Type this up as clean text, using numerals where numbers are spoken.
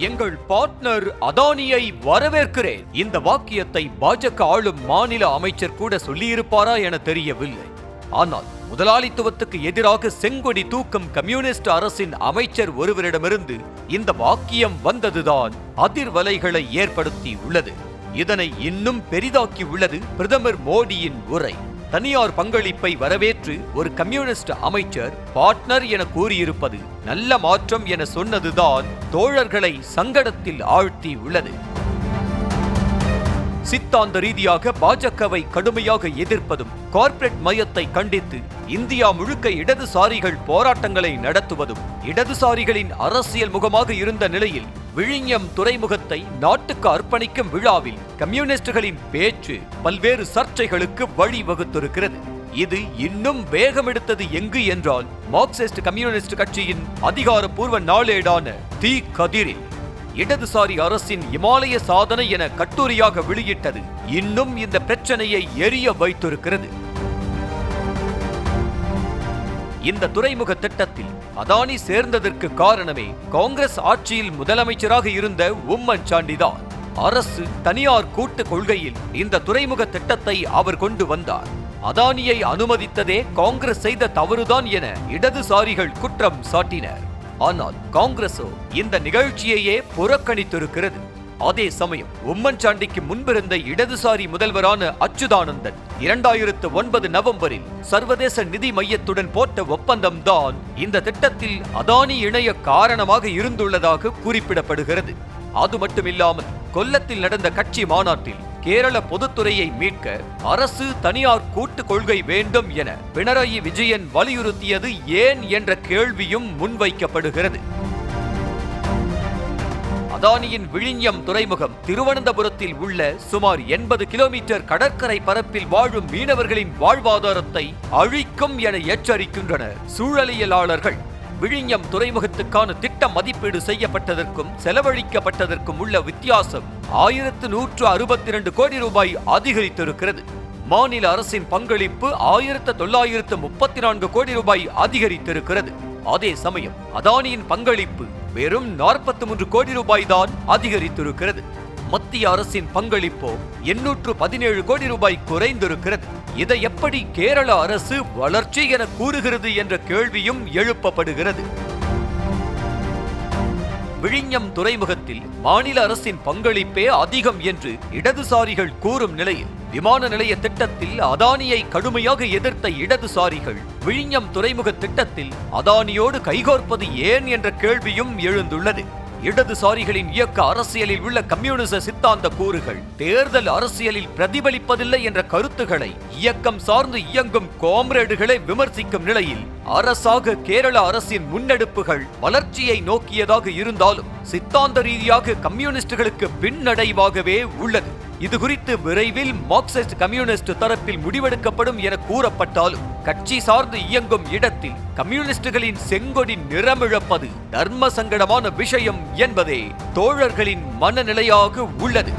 எங்கள் பார்ட்னர் அதானியை வரவேற்கிறேன். இந்த வாக்கியத்தை பாஜக ஆளும் மாநில அமைச்சர் கூட சொல்லியிருப்பாரா என தெரியவில்லை. ஆனால் முதலாளித்துவத்துக்கு எதிராக செங்கொடி தூக்கும் கம்யூனிஸ்ட் அரசின் அமைச்சர் ஒருவரிடமிருந்து இந்த வாக்கியம் வந்ததுதான் அதிர்வலைகளை ஏற்படுத்தி உள்ளது. இதனை இன்னும் பெரிதாக்கி உள்ளது பிரதமர் மோடியின் உரை. தனியார் பங்களிப்பை வரவேற்று ஒரு கம்யூனிஸ்ட் அமைச்சர் பார்ட்னர் என கூறியிருப்பது நல்ல மாற்றம் என சொன்னதுதான் தோழர்களை சங்கடத்தில் ஆழ்த்தி உள்ளது. சித்தாந்த ரீதியாக பாஜகவை கடுமையாக எதிர்ப்பதும் கார்ப்பரேட் மையத்தை கண்டித்து இந்தியா முழுக்க இடதுசாரிகள் போராட்டங்களை நடத்துவதும் இடதுசாரிகளின் அரசியல் முகமாக இருந்த நிலையில் விழிஞம் துறைமுகத்தை நாட்டுக்கு அர்ப்பணிக்கும் விழாவில் கம்யூனிஸ்டுகளின் பேச்சு பல்வேறு சர்ச்சைகளுக்கு வழிவகுத்திருக்கிறது. இது இன்னும் வேகமெடுத்தது எங்கு என்றால் மார்க்சிஸ்ட் கம்யூனிஸ்ட் கட்சியின் அதிகாரப்பூர்வ நாளேடான தி கதிரில் இடதுசாரி அரசின் இமாலய சாதனை என கட்டுரையாக வெளியிட்டது இன்னும் இந்த பிரச்சனையை எரிய வைத்திருக்கிறது. இந்த துறைமுக திட்டத்தில் அதானி சேர்ந்ததற்கு காரணமே காங்கிரஸ் ஆட்சியில் முதலமைச்சராக இருந்த உம்மன் சாண்டிதான். அரசு தனியார் கூட்டு கொள்கையில் இந்த துறைமுக திட்டத்தை அவர் கொண்டு வந்தார். அதானியை அனுமதித்ததே காங்கிரஸ் செய்த தவறுதான் என இடதுசாரிகள் குற்றம் சாட்டினர். ஆனால் காங்கிரசோ இந்த நிகழ்ச்சியையே புறக்கணித்திருக்கிறது. அதே சமயம் உம்மன் சாண்டிக்கு முன்பிருந்த இடதுசாரி முதல்வரான அச்சுதானந்தன் 2009 நவம்பரில் சர்வதேச நிதி மையத்துடன் போட்ட ஒப்பந்தம் தான் இந்த திட்டத்தில் அதானி இணைய காரணமாக இருந்துள்ளதாக குறிப்பிடப்படுகிறது. அது மட்டுமில்லாமல் கொல்லத்தில் நடந்த கட்சி மாநாட்டில் கேரள பொதுத்துறையை மீட்க அரசு தனியார் கூட்டு கொள்கை வேண்டும் என பினராயி விஜயன் வலியுறுத்தியது ஏன் என்ற கேள்வியும் முன்வைக்கப்படுகிறது. அதானியின் விழிஞம் துறைமுகம் திருவனந்தபுரத்தில் உள்ள சுமார் 80 கிலோமீட்டர் கடற்கரை பரப்பில் வாழும் மீனவர்களின் வாழ்வாதாரத்தை அழிக்கும் என எச்சரிக்கின்றனர் சூழலியலாளர்கள். விழிஞம் துறைமுகத்துக்கான திட்ட மதிப்பீடு செய்யப்பட்டதற்கும் செலவழிக்கப்பட்டதற்கும் உள்ள வித்தியாசம் 1162 கோடி ரூபாய் அதிகரித்திருக்கிறது. மாநில அரசின் பங்களிப்பு 1934 கோடி ரூபாய் அதிகரித்திருக்கிறது. அதே சமயம் அதானியின் பங்களிப்பு வெறும் 43 கோடி ரூபாய் தான் அதிகரித்திருக்கிறது. மத்திய அரசின் பங்களிப்போ 817 கோடி ரூபாய் குறைந்திருக்கிறது. இதை எப்படி கேரள அரசு வளர்ச்சி என கூறுகிறது என்ற கேள்வியும் எழுப்பப்படுகிறது. விழிஞம் துறைமுகத்தில் மாநில அரசின் பங்களிப்பே அதிகம் என்று இடதுசாரிகள் கூறும் நிலையில் விமான நிலைய திட்டத்தில் அதானியை கடுமையாக எதிர்த்த இடதுசாரிகள் விழிஞம் துறைமுக திட்டத்தில் அதானியோடு கைகோர்ப்பது ஏன் என்ற கேள்வியும் எழுந்துள்ளது. இடதுசாரிகளின் இயக்க அரசியலில் உள்ள கம்யூனிச சித்தாந்த கூறுகள் தேர்தல் அரசியலில் பிரதிபலிப்பதில்லை என்ற கருத்துக்களை இயக்கம் சார்ந்து இயங்கும் காம்ரேடுகளை விமர்சிக்கும் நிலையில் அரசாக கேரள அரசின் முன்னெடுப்புகள் வளர்ச்சியை நோக்கியதாக இருந்தாலும் சித்தாந்த ரீதியாக கம்யூனிஸ்டுகளுக்கு பின்னடைவாகவே உள்ளது. இது குறித்து விரைவில் மார்க்சிஸ்ட் கம்யூனிஸ்ட் தரப்பில் முடிவெடுக்கப்படும் என கூறப்பட்டாலும் கட்சி சார்ந்து இயங்கும் இடத்தில் கம்யூனிஸ்டுகளின் செங்கொடி நிறமிழப்பது தர்ம சங்கடமான விஷயம் என்பதே தோழர்களின் மனநிலையாக உள்ளது.